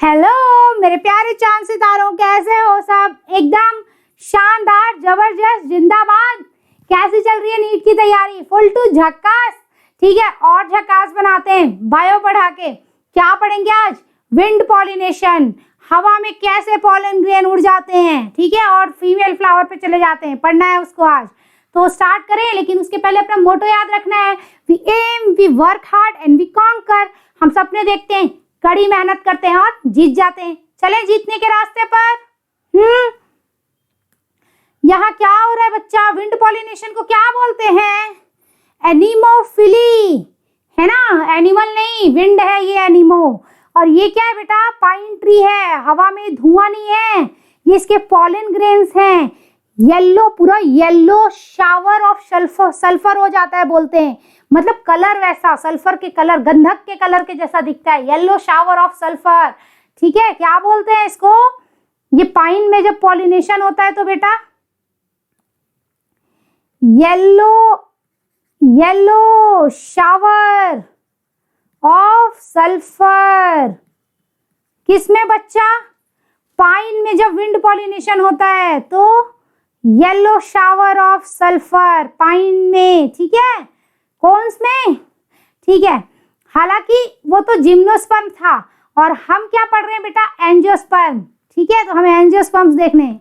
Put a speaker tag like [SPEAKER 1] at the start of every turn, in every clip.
[SPEAKER 1] Hello मेरे प्यारे चांद सितारों, कैसे हो सब? एकदम शानदार, जबरदस्त, जिंदाबाद। कैसी चल रही है नीट की तैयारी? फुल टू झक्कास। ठीक है, और झक्कास बनाते हैं बायो पढ़ा के। क्या पढ़ेंगे आज? विंड पॉलिनेशन, हवा में कैसे पॉलन ग्रेन उड़ जाते हैं, ठीक है, और फीमेल फ्लावर पे चले जाते हैं। पढ़ना है उसको आज, तो स्टार्ट करें। लेकिन उसके पहले अपना मोटो याद रखना है, we aim, we work hard and we conquer. हम सपने देखते हैं, कड़ी मेहनत करते हैं और जीत जाते हैं। चलें जीतने के रास्ते पर। यहाँ क्या हो रहा है बच्चा? विंड पॉलिनेशन को क्या बोलते हैं? एनिमोफिली, है ना? एनिमल नहीं, विंड है ये, एनिमो। और ये क्या है बेटा? पाइन ट्री है। हवा में धुआं नहीं है, ये इसके पॉलन ग्रेन्स हैं। येलो, पूरा येलो शावर ऑफ सल्फर हो जाता है बोलते हैं। मतलब कलर वैसा, सल्फर के कलर, गंधक के कलर के जैसा दिखता है, येलो शावर ऑफ सल्फर। ठीक है, क्या बोलते हैं इसको? ये पाइन में जब पॉलिनेशन होता है तो बेटा येलो शावर ऑफ सल्फर। किसमें बच्चा? पाइन में जब विंड पॉलिनेशन होता है तो yellow shower of sulphur pine में। ठीक है, कौन में? ठीक है, हालांकि वो तो जिम्नोस्पर्म था और हम क्या पढ़ रहे हैं बेटा? एंजियोस्पर्म। ठीक है, तो हमें एंजियोस्पर्म्स देखने हैं।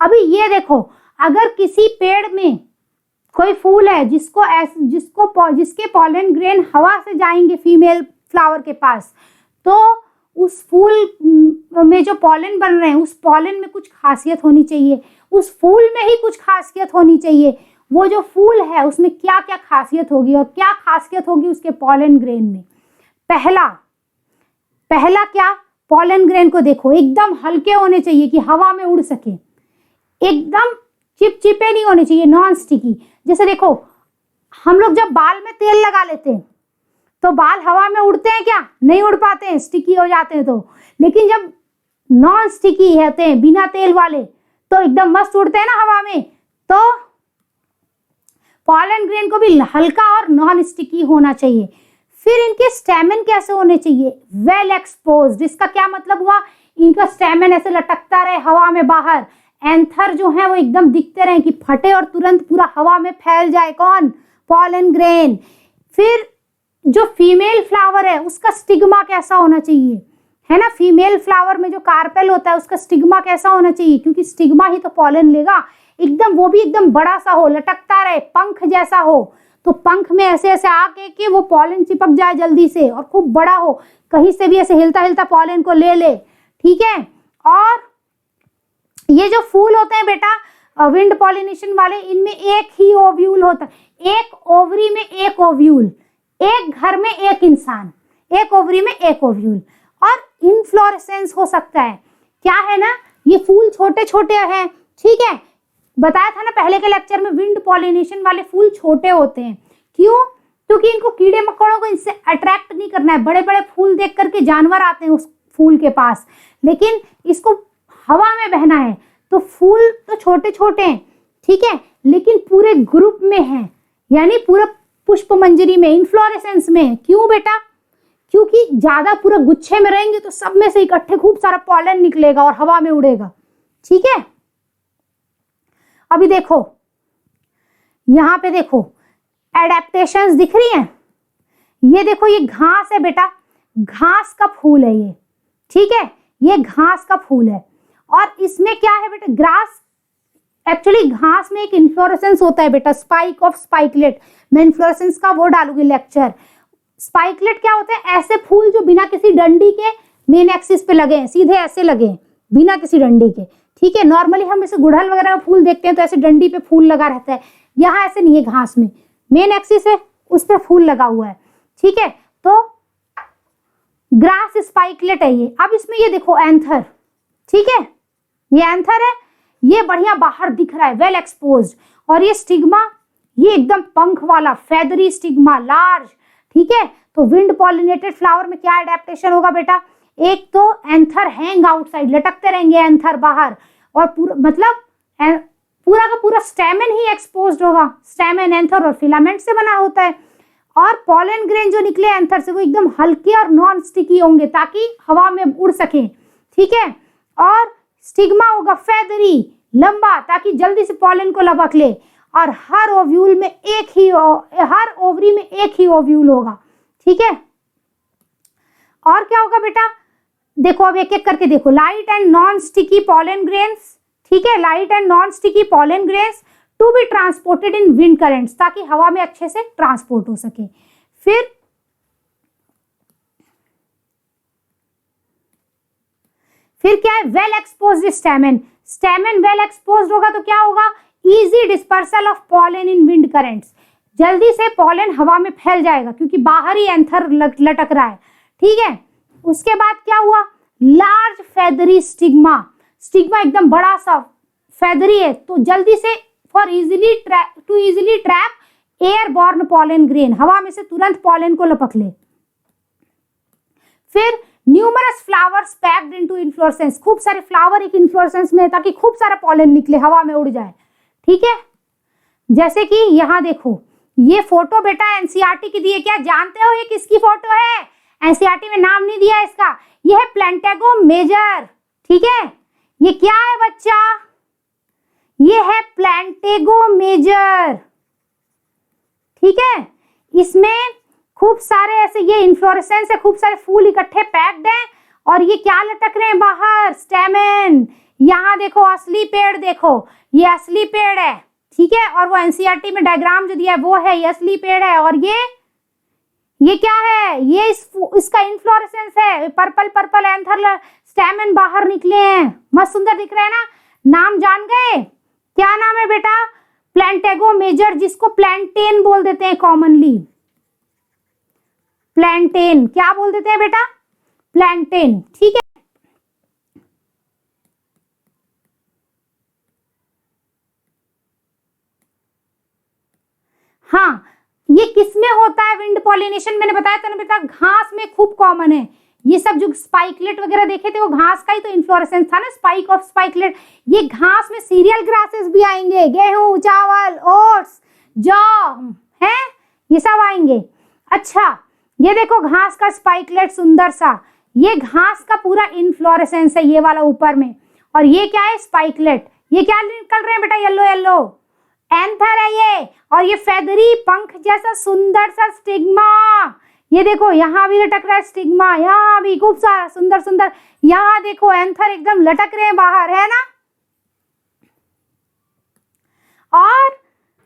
[SPEAKER 1] अभी ये देखो, अगर किसी पेड़ में कोई फूल है जिसके पॉलन ग्रेन हवा से जाएंगे फीमेल फ्लावर के पास, तो उस फूल में जो पॉलन बन रहे हैं, उस पॉलन में कुछ खासियत होनी चाहिए, उस फूल में ही कुछ खासियत होनी चाहिए। वो जो फूल है उसमें क्या क्या खासियत होगी और क्या खासियत होगी उसके पॉलन ग्रेन में? पहला क्या? पॉलन ग्रेन को देखो, एकदम हल्के होने चाहिए कि हवा में उड़ सके, एकदम चिपचिपे नहीं होने चाहिए, नॉन स्टिकी। जैसे देखो, हम लोग जब बाल में तेल लगा लेते हैं तो बाल हवा में उड़ते हैं क्या? नहीं उड़ पाते हैं, स्टिकी हो जाते हैं। तो लेकिन जब नॉन स्टिकी होते हैं, बिना तेल वाले, तो एकदम मस्त उड़ते हैं ना हवा में। तो पॉलन ग्रेन को भी हल्का और नॉन स्टिकी होना चाहिए। फिर इनके स्टेमन कैसे होने चाहिए? Well exposed. इसका क्या मतलब हुआ? इनका स्टेमन ऐसे लटकता रहे हवा में बाहर। एंथर जो है वो एकदम दिखते रहे कि फटे और तुरंत पूरा हवा में फैल जाए। कौन? Pollen grain. फिर जो फीमेल फ्लावर है उसका स्टिग्मा कैसा होना चाहिए, है ना? फीमेल फ्लावर में जो कार्पेल होता है उसका स्टिग्मा कैसा होना चाहिए? क्योंकि स्टिग्मा ही तो पॉलन लेगा। एकदम, वो भी एकदम बड़ा सा हो, लटकता रहे, पंख जैसा हो। तो पंख में ऐसे ऐसे आके कि वो पॉलन चिपक जाए जल्दी से और खूब बड़ा हो, कहीं से भी ऐसे हिलता हिलता पॉलन को ले ले। ठीक है, और ये जो फूल होते हैं बेटा विंड पॉलिनेशन वाले, इनमें एक ही ओव्यूल होता है। एक ओवरी में एक ओव्यूल, एक घर में एक इंसान, एक ओवरी में एक ओव्यूल। और इनफ्लोरेसेंस हो सकता है। क्या है ना, ये फूल छोटे छोटे हैं। ठीक है, बताया था ना पहले के लेक्चर में, विंड पॉलिनेशन वाले फूल छोटे होते हैं। क्यों? क्योंकि इनको कीड़े मकोड़ों को इससे अट्रैक्ट नहीं करना है। बड़े बड़े फूल देख करके जानवर आते हैं उस फूल के पास, लेकिन इसको हवा में बहना है। तो फूल तो छोटे छोटे हैं, ठीक है, लेकिन पूरे ग्रुप में हैं, यानी पूरा पुष्प मंजरी में, इनफ्लोरेसेंस में। क्यों बेटा? क्योंकि ज्यादा पूरा गुच्छे में रहेंगे तो सब में से इकट्ठे खूब सारा पॉलन निकलेगा और हवा में उड़ेगा। ठीक है, अभी देखो, यहां पे देखो एडेप्टेशंस दिख रही हैं। ये देखो, ये घास है बेटा, घास का फूल है ये। ठीक है, ये घास का फूल है। और इसमें क्या है बेटा? ग्रास, एक्चुअली घास में एक इन्फ्लोरेसेंस होता है बेटा, स्पाइक ऑफ स्पाइकलेट। मैं इन्फ्लोरेसेंस का वो डालूंगी लेक्चर। स्पाइकलेट क्या होते हैं? ऐसे फूल जो बिना किसी डंडी के मेन एक्सिस पे लगे हैं, सीधे ऐसे लगे हैं बिना किसी डंडी के। ठीक है, नॉर्मली हम इसे गुड़हल वगैरह का फूल देखते हैं तो ऐसे डंडी पे फूल लगा रहता है। यहाँ ऐसे नहीं है, घास में मेन एक्सिस है, उस पर फूल लगा हुआ है। ठीक है, तो ग्रास स्पाइकलेट है ये। अब इसमें ये देखो एंथर। ठीक है, ये एंथर है, ये बढ़िया बाहर दिख रहा है, वेल एक्सपोज्ड। और ये स्टिग्मा, ये एकदम पंख वाला फेदरी स्टिग्मा, लार्ज। ठीक है, तो विंड पॉलिनेटेड फ्लावर में क्या एडेप्टेशन होगा बेटा? एक तो एंथर हैंग आउटसाइड, लटकते रहेंगे एंथर बाहर, और पूरा मतलब पूरा का पूरा स्टेमन ही एक्सपोज्ड होगा। स्टेमन, एंथर और फिलामेंट से बना होता है। और पॉलन ग्रेन जो निकले एंथर से वो एकदम हल्के और नॉन स्टिकी होंगे ताकि हवा में उड़ सके, ठीक है। और स्टिग्मा होगा फेदरी, लंबा, ताकि जल्दी से पॉलन को लपक ले। और हर ओव्यूल में हर ओवरी में एक ही ओव्यूल होगा, ठीक है। और क्या होगा बेटा, देखो अब एक एक करके देखो। Light and non sticky pollen grains, ठीक है, light and non sticky pollen grains to be transported in wind currents, ताकि हवा में अच्छे से ट्रांसपोर्ट हो सके। फिर क्या है, well exposed stamen. Stamen well exposed होगा तो क्या होगा, easy dispersal of pollen in wind currents, जल्दी से पॉलन हवा में फैल जाएगा क्योंकि बाहर ही एंथर लटक रहा है, ठीक है। उसके बाद क्या हुआ, लार्ज फेदरी स्टिग्मा। स्टिग्मा एकदम बड़ा सा फेदरी है तो जल्दी से easily trap airborne pollen grain, हवा में से तुरंत पॉलन को लपक ले। फिर numerous flowers packed into inflorescence, खूब सारे फ्लावर एक इन्फ्लोरेसेंस में है ताकि खूब सारा पॉलन निकले, हवा में उड़ जाए, ठीक है। जैसे कि यहाँ देखो, ये फोटो बेटा एनसीईआरटी की दी है, क्या जानते हो ये किसकी फोटो है? एनसीईआरटी में नाम नहीं दिया इसका, ये है प्लेंटेगो मेजर, ठीक है। ये क्या है बच्चा, ये है प्लेंटेगो मेजर, ठीक है। इसमें खूब सारे ऐसे ये इन्फ्लोरेसेंस है, खूब सारे फूल इकट्ठे पैक्ड हैं और ये क्या लटक रहे हैं बाहर, स्टेमेन। यहाँ देखो असली पेड़, देखो ये असली पेड़ है, ठीक है। और वो एनसीईआरटी में डायग्राम जो दिया है वो है, ये असली पेड़ है। और ये क्या है, ये इसका इन्फ्लोरेसेंस है, पर्पल पर्पल एंथर स्टेमेन बाहर निकले हैं, मस्त सुंदर दिख रहे हैं ना। नाम जान गए, क्या नाम है बेटा, प्लेंटेगो मेजर, जिसको प्लैंटेन बोल देते हैं कॉमनली। प्लैंटेन क्या बोल देते हैं बेटा, प्लैंटेन, ठीक है। हाँ, ये किसमें होता है विंड पॉलिनेशन, मैंने बताया था ना बेटा, घास में खूब कॉमन है। ये सब जो स्पाइकलेट वगैरह देखे थे वो घास का ही तो इन्फ्लोरेसेंस था ना, स्पाइक ऑफ स्पाइकलेट। ये घास में सीरियल ग्रासेस भी आएंगे, गेहूं, चावल, ओट्स, जौ है, ये सब आएंगे। अच्छा, ये देखो घास का स्पाइकलेट सुंदर सा, ये घास का पूरा इन्फ्लोरेसेंस है, ये वाला ऊपर में। और ये क्या है, स्पाइकलेट। ये क्या निकल रहे हैं बेटा, येलो येलो एंथर है ये। और ये फेदरी पंख जैसा सुंदर सा स्टिग्मा, ये देखो यहाँ भी लटक रहा है स्टिग्मा, यहाँ भी खूब सारा सुंदर सुंदर, यहाँ देखो एंथर एकदम लटक रहे हैं बाहर, है ना। और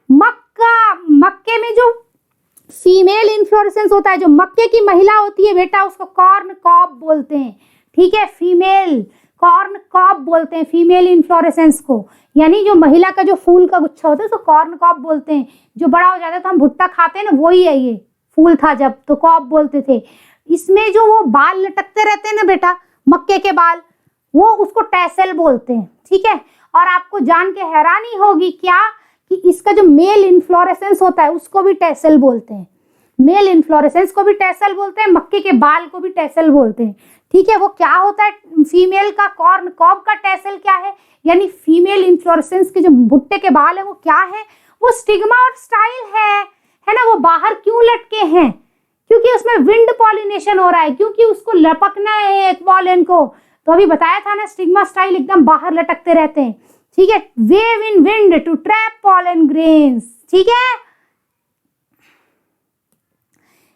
[SPEAKER 1] मक्के में जो फीमेल इन्फ्लोरेसेंस होता है, जो मक्के की महिला होती है बेटा, उसको कॉर्न कॉब बोलते हैं, ठीक है। फीमेल कॉर्न कॉब बोलते हैं फीमेल इन्फ्लोरेसेंस को, यानी जो महिला का जो फूल का गुच्छा होता है उसको कॉर्न कॉब बोलते हैं। जो बड़ा हो जाता है तो हम भुट्टा खाते हैं ना, वही है, ये फूल था जब तो कॉब बोलते थे। इसमें जो वो बाल लटकते रहते हैं ना बेटा, मक्के के बाल, वो उसको टैसल बोलते हैं, ठीक है। और आपको जान के हैरानी होगी क्या कि इसका जो मेल इन्फ्लोरेसेंस होता है उसको भी टैसल बोलते हैं, मेल इन्फ्लोरेसेंस को भी टैसल बोलते हैं, मक्के के बाल को भी टैसल बोलते हैं, ठीक है। वो क्या होता है, फीमेल का कॉर्न कॉब का टैसल क्या है, यानी फीमेल इन्फ्लोरेसेंस के जो भुट्टे के बाल है वो क्या है, वो स्टिग्मा और स्टाइल है ना। वो बाहर क्यों लटके हैं, क्योंकि उसमें विंड पॉलिनेशन हो रहा है, क्योंकि उसको लपकना है एक पॉलन को। तो अभी बताया था ना, स्टिग्मा स्टाइल एकदम बाहर लटकते रहते हैं, ठीक है। Wave in wind to trap pollen grains, ठीक है।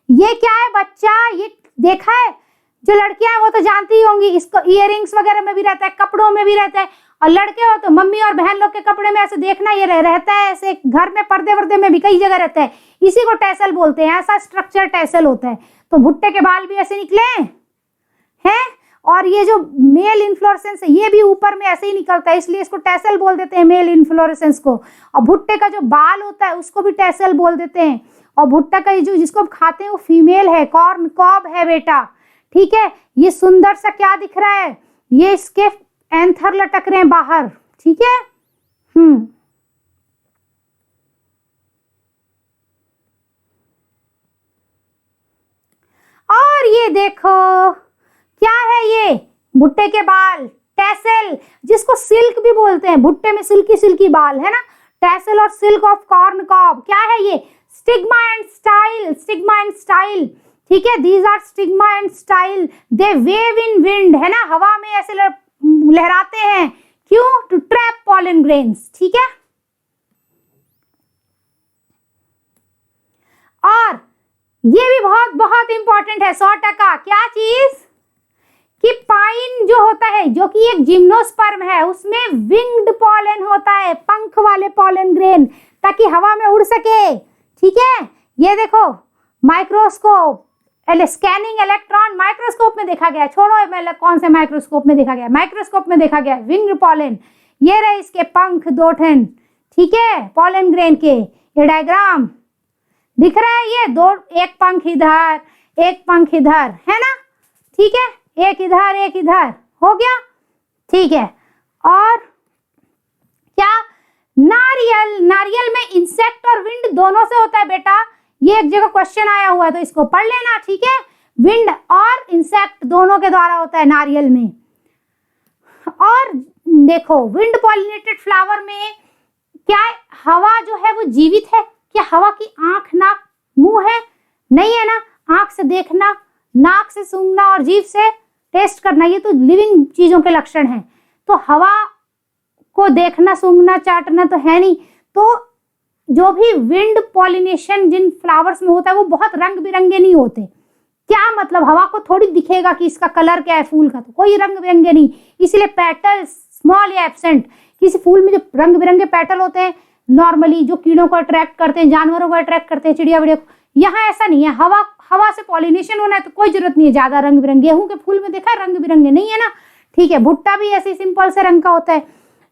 [SPEAKER 1] ये क्या है बच्चा, ये देखा है, जो लड़कियां हैं वो तो जानती ही होंगी, इसको इयररिंग्स वगैरह में भी रहता है, कपड़ों में भी रहता है। और लड़के हो तो मम्मी और बहन लोग के कपड़े में ऐसे देखना, ये रहता है ऐसे, घर में पर्दे वर्दे में भी कई जगह रहता है, इसी को टैसल बोलते हैं। ऐसा स्ट्रक्चर टैसल होता है। तो भुट्टे के बाल भी ऐसे निकले हैं, और ये जो मेल इन्फ्लोरेसेंस है ये भी ऊपर में ऐसे ही निकलता है, इसलिए इसको टैसल बोल देते हैं मेल इन्फ्लोरेसेंस को। और भुट्टे का जो बाल होता है उसको भी टैसल बोल देते हैं। और भुट्टा का जो जिसको खाते हैं वो फीमेल है, कॉर्न कॉब है बेटा, ठीक है। ये सुंदर सा क्या दिख रहा है, ये इसके एंथर लटक रहे हैं बाहर, ठीक है। और ये देखो क्या है, ये भुट्टे के बाल, टैसल, जिसको सिल्क भी बोलते हैं, भुट्टे में सिल्की सिल्की बाल है ना, टैसल और सिल्क ऑफ कॉर्न कॉब क्या है, ये stigma and style, stigma and style, ठीक है, these are stigma and style, they wave in wind, है ना, हवा में ऐसे लहराते हैं, क्यों, टू ट्रैप पॉलन ग्रेन्स, ठीक है। और ये भी बहुत बहुत इंपॉर्टेंट है, 100%, क्या चीज, कि पाइन जो होता है, जो कि एक जिम्नोस्पर्म है, उसमें विंग्ड पॉलन होता है, पंख वाले पॉलन ग्रेन, ताकि हवा में उड़ सके, ठीक है। ये देखो माइक्रोस्कोप, स्कैनिंग इलेक्ट्रॉन माइक्रोस्कोप में देखा गया, छोड़ो मैं कौन से माइक्रोस्कोप में देखा गया, माइक्रोस्कोप में देखा गया विंग्ड पॉलन, ये रहे इसके पंख 2 ठन, ठीक है, पॉलन ग्रेन के, ये डायग्राम दिख रहा है, ये 2, एक पंख इधर एक पंख इधर, है ना, ठीक है, एक इधर एक इधर, हो गया, ठीक है। और क्या, नारियल, नारियल में इंसेक्ट और विंड दोनों से होता है बेटा, ये एक जगह क्वेश्चन आया हुआ है तो इसको पढ़ लेना, ठीक है, विंड और इंसेक्ट दोनों के द्वारा होता है नारियल में। और देखो विंड पॉलिनेटेड फ्लावर में क्या हवा जो है वो जीवित है, क्या हवा की आंख नाक मुंह है, नहीं है ना, आंख से देखना, नाक से सूंघना और जीभ से टेस्ट करना, ये तो लिविंग चीजों के लक्षण हैं, तो हवा को देखना सूंघना चाटना तो है नहीं। तो जो भी विंड पॉलिनेशन जिन फ्लावर्स में होता है वो बहुत रंग बिरंगे नहीं होते, क्या मतलब, हवा को थोड़ी दिखेगा कि इसका कलर क्या है फूल का, तो कोई रंग बिरंगे नहीं, इसलिए पेटल्स स्मॉल या एब्सेंट, किसी फूल में जो रंग बिरंगे पेटल होते हैं नॉर्मली जो कीड़ों को अट्रैक्ट करते हैं, जानवरों को अट्रैक्ट करते हैं, चिड़िया विड़िया, यहाँ ऐसा नहीं है, हवा से पॉलिनेशन होना है तो कोई जरूरत नहीं है ज्यादा रंग बिरंगे, गेहूं के फूल में देखा रंग बिरंगे नहीं है ना, ठीक है, भुट्टा भी ऐसे सिंपल से रंग का होता है।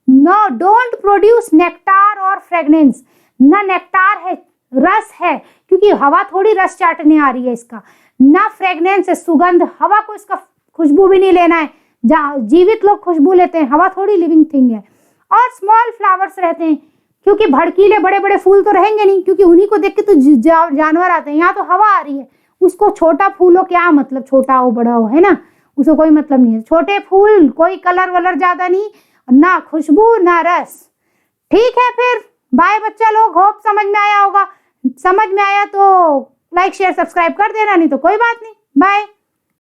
[SPEAKER 1] नो, डोंट प्रोड्यूस नेक्टार और फ्रेग्रेंस, ना नेक्टार है रस है, क्योंकि हवा थोड़ी रस चाटने आ रही है इसका, ना फ्रेग्रेंस है सुगंध, हवा को इसका खुशबू भी नहीं लेना है, जीवित लोग खुशबू लेते हैं, हवा थोड़ी लिविंग थिंग है। और स्मॉल फ्लावर्स रहते हैं, क्योंकि भड़कीले बड़े बड़े फूल तो रहेंगे नहीं, क्योंकि उन्हीं को देख के तो जानवर आते हैं, यहाँ तो हवा आ रही है, उसको छोटा फूल हो क्या मतलब, छोटा हो बड़ा हो, है ना, उसको कोई मतलब नहीं है, छोटे फूल, कोई कलर वलर ज्यादा नहीं, ना खुशबू ना रस, ठीक है। फिर बाय बच्चा लोग, होप समझ में आया होगा, समझ में आया तो लाइक शेयर सब्सक्राइब कर देना, नहीं तो कोई बात नहीं, बाय।